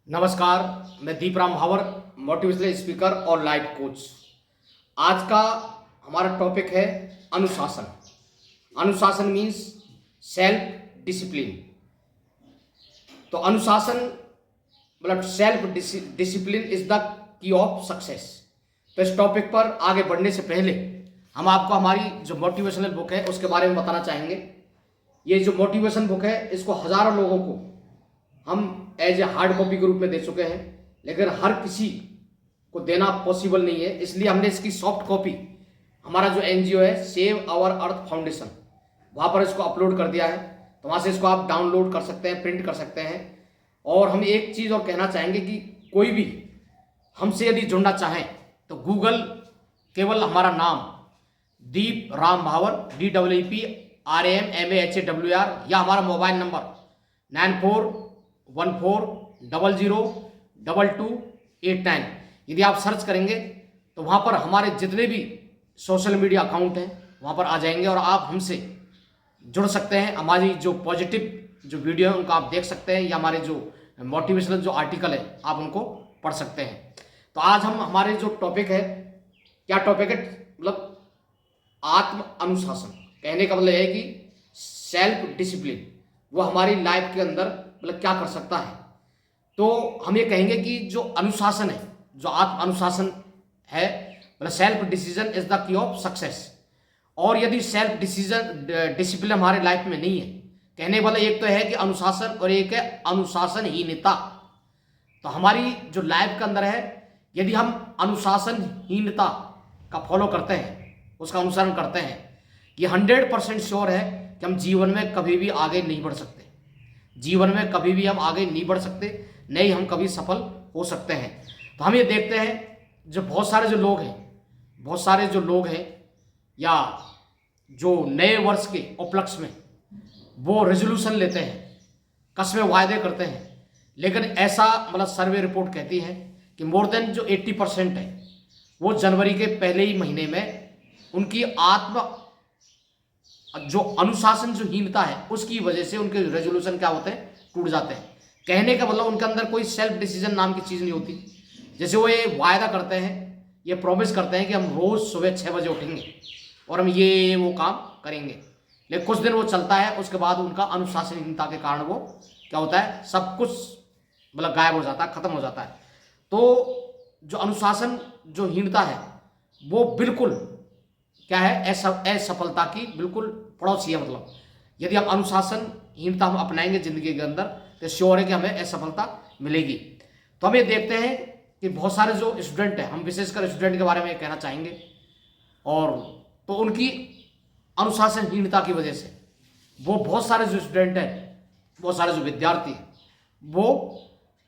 नमस्कार। मैं दीपराम भावर, मोटिवेशनल स्पीकर और लाइफ कोच। आज का हमारा टॉपिक है अनुशासन। अनुशासन मीन्स सेल्फ डिसिप्लिन। तो अनुशासन मतलब self discipline is the key of success. तो इस टॉपिक पर आगे बढ़ने से पहले हम आपको हमारी जो मोटिवेशनल बुक है उसके बारे में बताना चाहेंगे। ये जो मोटिवेशन बुक है इसको हजारों लोगों को हम एज ए हार्ड कॉपी के रूप में दे चुके हैं, लेकिन हर किसी को देना पॉसिबल नहीं है। इसलिए हमने इसकी सॉफ्ट कॉपी हमारा जो एनजीओ है सेव आवर अर्थ फाउंडेशन, वहाँ पर इसको अपलोड कर दिया है। तो वहाँ से इसको आप डाउनलोड कर सकते हैं, प्रिंट कर सकते हैं। और हम एक चीज़ और कहना चाहेंगे कि कोई भी हमसे यदि जुड़ना चाहें तो गूगल केवल हमारा नाम दीप राम भावर DEEPRAMMAHAWR या हमारा मोबाइल नंबर 9414002289 यदि आप सर्च करेंगे तो वहाँ पर हमारे जितने भी सोशल मीडिया अकाउंट हैं वहाँ पर आ जाएंगे और आप हमसे जुड़ सकते हैं। हमारी जो पॉजिटिव जो वीडियो है उनको आप देख सकते हैं या हमारे जो मोटिवेशनल जो आर्टिकल है आप उनको पढ़ सकते हैं। तो आज हम हमारे जो टॉपिक है, क्या टॉपिक है, मतलब आत्म अनुशासन। कहने का मतलब है कि सेल्फ डिसिप्लिन वो हमारी लाइफ के अंदर मतलब क्या कर सकता है। तो हम ये कहेंगे कि जो अनुशासन है, जो आत्म अनुशासन है, मतलब self decision is the key of success. और यदि सेल्फ डिसिप्लिन हमारे लाइफ में नहीं है, कहने वाला एक तो है कि अनुशासन और एक है अनुशासनहीनता। तो हमारी जो लाइफ के अंदर है, यदि हम अनुशासनहीनता का फॉलो करते हैं, उसका अनुसरण करते हैं, ये 100% श्योर है कि हम जीवन में कभी भी आगे नहीं बढ़ सकते। जीवन में कभी भी हम आगे नहीं बढ़ सकते, नहीं हम कभी सफल हो सकते हैं। तो हम ये देखते हैं जो बहुत सारे जो लोग हैं या जो नए वर्ष के उपलक्ष्य में वो रेजोल्यूशन लेते हैं, कस्में वायदे करते हैं, लेकिन ऐसा मतलब सर्वे रिपोर्ट कहती है कि मोर देन जो 80% है वो जनवरी के पहले ही महीने में उनकी जो अनुशासन जो हीनता है उसकी वजह से उनके रेजोल्यूशन क्या होते हैं, टूट जाते हैं। कहने का मतलब उनके अंदर कोई सेल्फ डिसीजन नाम की चीज़ नहीं होती। जैसे वो ये वायदा करते हैं, ये प्रॉमिस करते हैं कि हम रोज़ सुबह 6 बजे उठेंगे और हम ये वो काम करेंगे, लेकिन कुछ दिन वो चलता है, उसके बाद उनका अनुशासनहीनता के कारण वो क्या होता है, सब कुछ मतलब गायब हो जाता है, खत्म हो जाता है। तो जो अनुशासन जो हीनता है वो बिल्कुल क्या है, असफलता की बिल्कुल पड़ोसी है। मतलब यदि हम अनुशासनहीनता हम अपनाएंगे जिंदगी के अंदर तो श्योर है कि हमें असफलता मिलेगी। तो हम ये देखते हैं कि बहुत सारे जो स्टूडेंट हैं, हम विशेषकर स्टूडेंट के बारे में कहना चाहेंगे, और तो उनकी अनुशासनहीनता की वजह से वो बहुत सारे जो स्टूडेंट हैं, बहुत सारे जो विद्यार्थी हैं वो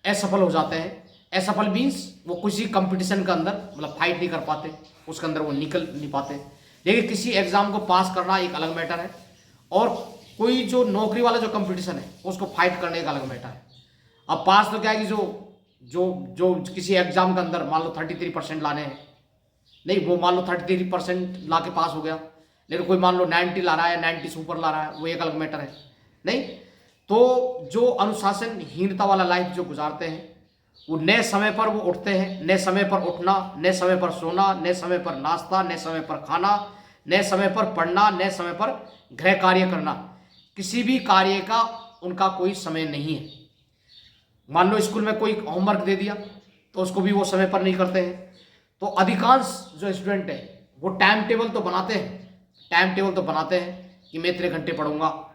असफल हो जाते हैं। असफल मीन्स वो किसी कंपटीशन के अंदर मतलब फाइट नहीं कर पाते, उसके अंदर वो निकल नहीं पाते। लेकिन किसी एग्जाम को पास करना एक अलग मैटर है, और कोई जो नौकरी वाला जो कंपटीशन है उसको फाइट करने का अलग मैटर है। अब पास तो क्या है कि जो किसी एग्जाम के अंदर मान लो 33% लाने हैं, नहीं वो मान लो 33% ला के पास हो गया, लेकिन कोई मान लो 90 ला रहा है, 90 सुपर ला रहा है, वो एक अलग मैटर है। नहीं, तो जो अनुशासनहीनता वाला लाइफ जो गुजारते हैं वो नए समय पर वो उठते हैं, नए समय पर उठना, नए समय पर सोना, नए समय पर नाश्ता, नए समय पर खाना, नए समय पर पढ़ना, नए समय पर गृह कार्य करना, किसी भी कार्य का उनका कोई समय नहीं है। मान लो स्कूल में कोई होमवर्क दे दिया तो उसको भी वो समय पर नहीं करते हैं। तो अधिकांश जो स्टूडेंट है वो टाइम टेबल तो बनाते हैं कि मैं इतने घंटे पढ़ूंगा,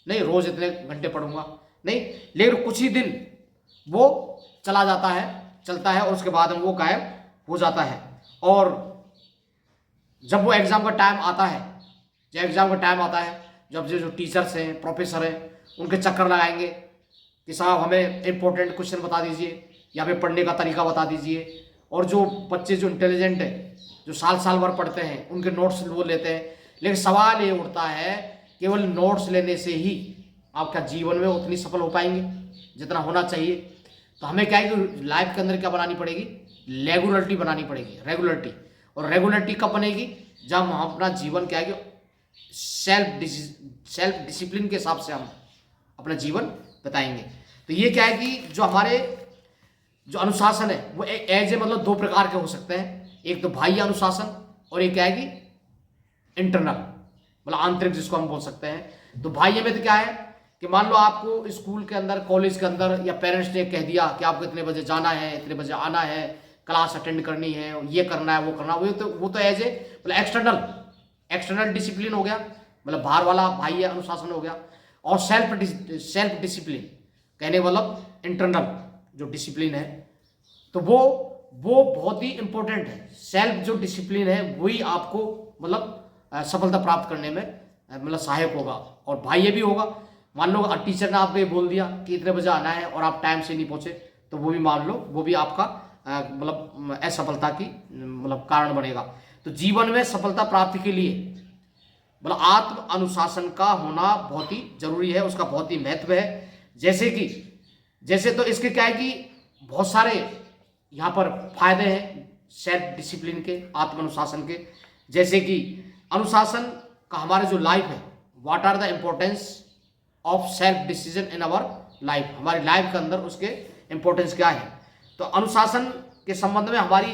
नहीं रोज इतने घंटे पढ़ूंगा, नहीं, लेकिन कुछ ही दिन वो चलता है और उसके बाद वो गायब हो जाता है। और जब वो एग्जाम का टाइम आता है, जब जो टीचर्स हैं, प्रोफेसर हैं, उनके चक्कर लगाएंगे कि साहब हमें इंपॉर्टेंट क्वेश्चन बता दीजिए या हमें पढ़ने का तरीका बता दीजिए। और जो बच्चे जो इंटेलिजेंट हैं, जो साल भर पढ़ते हैं, उनके नोट्स वो लेते हैं। लेकिन सवाल ये उठता है, केवल नोट्स लेने से ही आप क्या जीवन में उतनी सफल हो पाएंगे जितना होना चाहिए? तो हमें क्या है कि लाइफ के अंदर क्या बनानी पड़ेगी, रेगुलरिटी बनानी पड़ेगी। और रेगुलरिटी कब बनेगी? जब हम अपना जीवन क्या है कि सेल्फ डिसिप्लिन के हिसाब से हम अपना जीवन बताएंगे। तो ये क्या है कि जो हमारे जो अनुशासन है वो एज ए मतलब दो प्रकार के हो सकते हैं, एक तो बाह्य अनुशासन और एक क्या है कि इंटरनल, मतलब आंतरिक जिसको हम बोल सकते हैं। तो बाह्य में तो क्या है कि मान लो आपको स्कूल के अंदर, कॉलेज के अंदर या पेरेंट्स ने कह दिया कि आपको इतने बजे जाना है, इतने बजे आना है, क्लास अटेंड करनी है, ये करना है, वो करना है, वो तो एज ए मतलब एक्सटर्नल डिसिप्लिन हो गया, मतलब बाहर वाला बाह्य अनुशासन हो गया। और सेल्फ डिसिप्लिन कहने का मतलब इंटरनल जो डिसिप्लिन है, तो वो बहुत ही इंपॉर्टेंट है। सेल्फ जो डिसिप्लिन है वही आपको मतलब सफलता प्राप्त करने में मतलब सहायक होगा, और बाह्य भी होगा। मान लो टीचर ने आपको ये बोल दिया कि इतने बजे आना है और आप टाइम से नहीं पहुंचे, तो वो भी मान लो वो भी आपका मतलब असफलता की मतलब कारण बनेगा। तो जीवन में सफलता प्राप्ति के लिए मतलब आत्म अनुशासन का होना बहुत ही जरूरी है, उसका बहुत ही महत्व है। जैसे तो इसके क्या है कि बहुत सारे यहाँ पर फायदे हैं सेल्फ डिसिप्लिन के, आत्म अनुशासन के। जैसे कि अनुशासन का हमारे जो लाइफ है, what are the importance of self decision in our life, हमारी लाइफ के अंदर उसके इम्पोर्टेंस क्या है। तो अनुशासन के संबंध में हमारी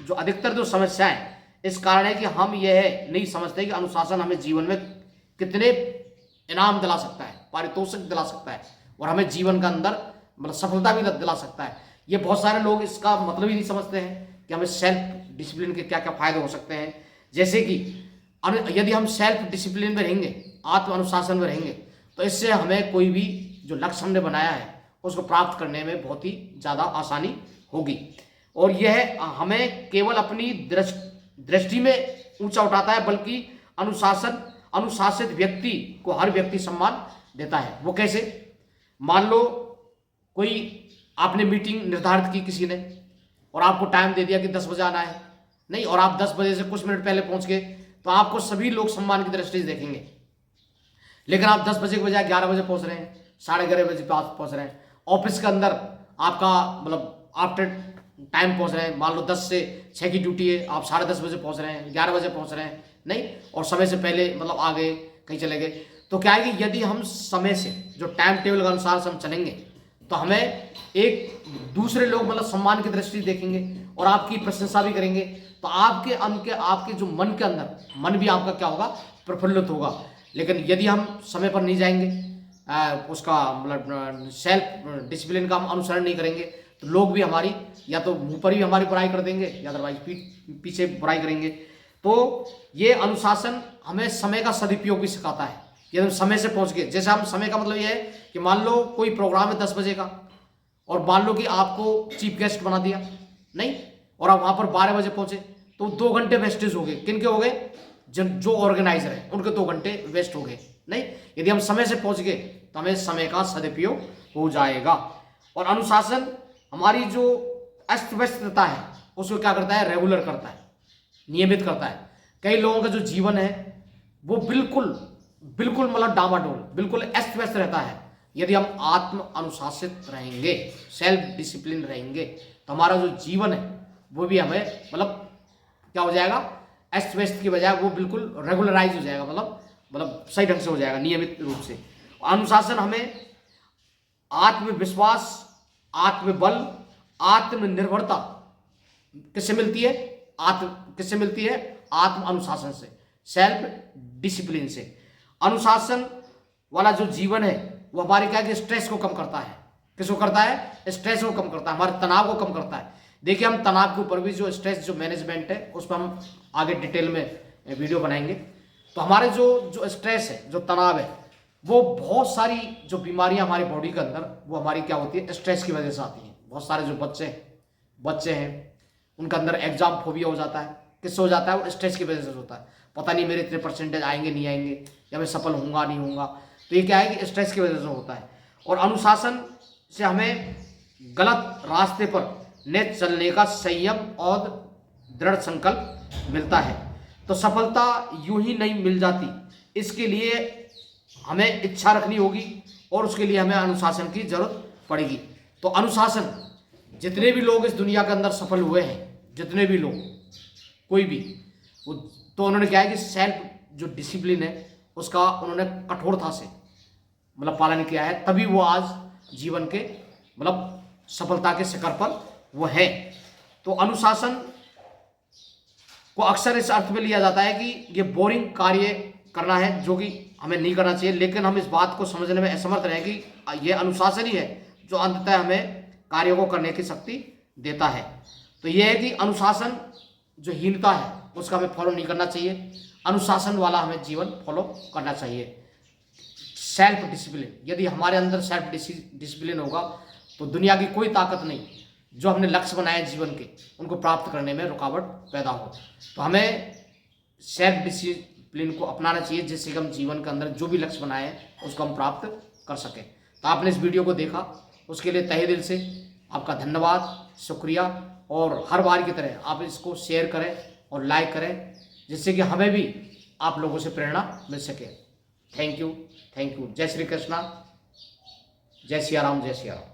जो अधिकतर जो समस्याएं इस कारण है कि हम यह नहीं समझते कि अनुशासन हमें जीवन में कितने इनाम दिला सकता है, पारितोषिक दिला सकता है, और हमें जीवन के अंदर मतलब सफलता भी दिला सकता है। ये बहुत सारे लोग इसका मतलब ही नहीं समझते हैं कि हमें सेल्फ डिसिप्लिन के क्या क्या फायदे हो सकते हैं। जैसे कि यदि हम सेल्फ डिसिप्लिन में रहेंगे, आत्म अनुशासन में रहेंगे, तो इससे हमें कोई भी जो लक्ष्य हमने बनाया है उसको प्राप्त करने में बहुत ही ज़्यादा आसानी होगी। और यह हमें केवल अपनी दृष्टि में ऊंचा उठाता है, बल्कि अनुशासित व्यक्ति को हर व्यक्ति सम्मान देता है। वो कैसे? मान लो कोई आपने मीटिंग निर्धारित की किसी ने, और आपको टाइम दे दिया कि 10 बजे आना है, नहीं, और आप 10 बजे से कुछ मिनट पहले पहुंच गए, तो आपको सभी लोग सम्मान की दृष्टि से देखेंगे। लेकिन आप 10 बजे के बजाय 11 बजे पहुंच रहे हैं, 11:30 बजे पहुंच रहे हैं, ऑफिस के अंदर आपका मतलब आफ्टर टाइम पहुंच रहे हैं, मान लो 10 से 6 की ड्यूटी है, आप 10:30 बजे पहुंच रहे हैं, 11 बजे पहुंच रहे हैं, नहीं, और समय से पहले मतलब आ गए, कहीं चले गए। तो क्या है कि यदि हम समय से जो टाइम टेबल के अनुसार से हम चलेंगे, तो हमें एक दूसरे लोग मतलब सम्मान की दृष्टि देखेंगे और आपकी प्रशंसा भी करेंगे। तो आपके जो मन के अंदर, मन भी आपका क्या होगा, प्रफुल्लित होगा। लेकिन यदि हम समय पर नहीं जाएंगे, उसका मतलब सेल्फ डिसिप्लिन का हम अनुसरण नहीं करेंगे, तो लोग भी हमारी या तो मुंह पर भी हमारी बुराई कर देंगे, या अदरवाइज पीछे बुराई करेंगे। तो ये अनुशासन हमें समय का सदुपयोग भी सिखाता है। यदि हम समय से पहुंच गए, जैसे हम समय का मतलब ये है कि मान लो कोई प्रोग्राम है 10 बजे का, और मान लो कि आपको चीफ गेस्ट बना दिया, नहीं, और आप वहां पर 12 बजे पहुंचे, तो 2 घंटे वेस्टेज हो गए। किन के हो गए? जो ऑर्गेनाइजर है उनके 2 घंटे वेस्ट हो गए, नहीं। यदि हम समय से पहुंच गए तो हमें समय का सदुपयोग हो जाएगा। और अनुशासन हमारी जो अस्त व्यस्तता है उसको क्या करता है? रेगुलर करता है, नियमित करता है। कई लोगों का जो जीवन है वो बिल्कुल मतलब डामाडोल, बिल्कुल अस्त व्यस्त रहता है। यदि हम आत्म अनुशासित रहेंगे, सेल्फ डिसिप्लिन रहेंगे, तो हमारा जो जीवन है वो भी हमें मतलब क्या हो जाएगा, अस्त व्यस्त की बजाय वो बिल्कुल रेगुलराइज हो जाएगा, मतलब सही ढंग से हो जाएगा, नियमित रूप से। अनुशासन हमें आत्मविश्वास, आत्मबल, आत्मनिर्भरता किससे मिलती है? आत्म अनुशासन से, सेल्फ डिसिप्लिन से। अनुशासन वाला जो जीवन है वो हमारे क्या है कि स्ट्रेस को कम करता है। किसको करता है? स्ट्रेस को कम करता है, हमारे तनाव को कम करता है। देखिए, हम तनाव के ऊपर भी जो स्ट्रेस जो मैनेजमेंट है उस पर हम आगे डिटेल में वीडियो बनाएंगे। तो हमारे जो स्ट्रेस है, जो तनाव है, वो बहुत सारी जो बीमारियां हमारी बॉडी के अंदर वो हमारी क्या होती है? स्ट्रेस की वजह से आती हैं। बहुत सारे जो बच्चे हैं उनके अंदर एग्जाम फोबिया हो जाता है। किससे हो जाता है? वो स्ट्रेस की वजह से होता है। पता नहीं मेरे इतने परसेंटेज आएंगे नहीं आएंगे, या मैं सफल होऊंगा नहीं होऊंगा। तो ये क्या है कि स्ट्रेस की वजह से होता है। और अनुशासन से हमें गलत रास्ते पर न चलने का संयम और दृढ़ संकल्प मिलता है। तो सफलता यूं ही नहीं मिल जाती, इसके लिए हमें इच्छा रखनी होगी, और उसके लिए हमें अनुशासन की जरूरत पड़ेगी। तो अनुशासन, जितने भी लोग इस दुनिया के अंदर सफल हुए हैं, जितने भी लोग, कोई भी, तो उन्होंने क्या है कि सेल्फ जो डिसिप्लिन है उसका उन्होंने कठोरता से मतलब पालन किया है, तभी वो आज जीवन के मतलब सफलता के शिखर पर वो है। तो अनुशासन को अक्सर इस अर्थ में लिया जाता है कि ये बोरिंग कार्य करना है जो कि हमें नहीं करना चाहिए, लेकिन हम इस बात को समझने में असमर्थ रहे कि ये अनुशासन ही है जो अंततः हमें कार्यों को करने की शक्ति देता है। तो ये है कि अनुशासन जो हीनता है उसका हमें फॉलो नहीं करना चाहिए, अनुशासन वाला हमें जीवन फॉलो करना चाहिए। सेल्फ डिसिप्लिन, यदि हमारे अंदर सेल्फ डिसिप्लिन होगा तो दुनिया की कोई ताकत नहीं जो हमने लक्ष्य बनाए जीवन के उनको प्राप्त करने में रुकावट पैदा हो। तो हमें सेल्फ डिसिप्लिन को अपनाना चाहिए जिससे कि हम जीवन के अंदर जो भी लक्ष्य बनाए हैं उसको हम प्राप्त कर सकें। तो आपने इस वीडियो को देखा उसके लिए तहे दिल से आपका धन्यवाद, शुक्रिया। और हर बार की तरह आप इसको शेयर करें और लाइक करें जिससे कि हमें भी आप लोगों से प्रेरणा मिल सके। Thank you, thank you. जय श्री कृष्णा, जय सिया राम, जय सिया राम।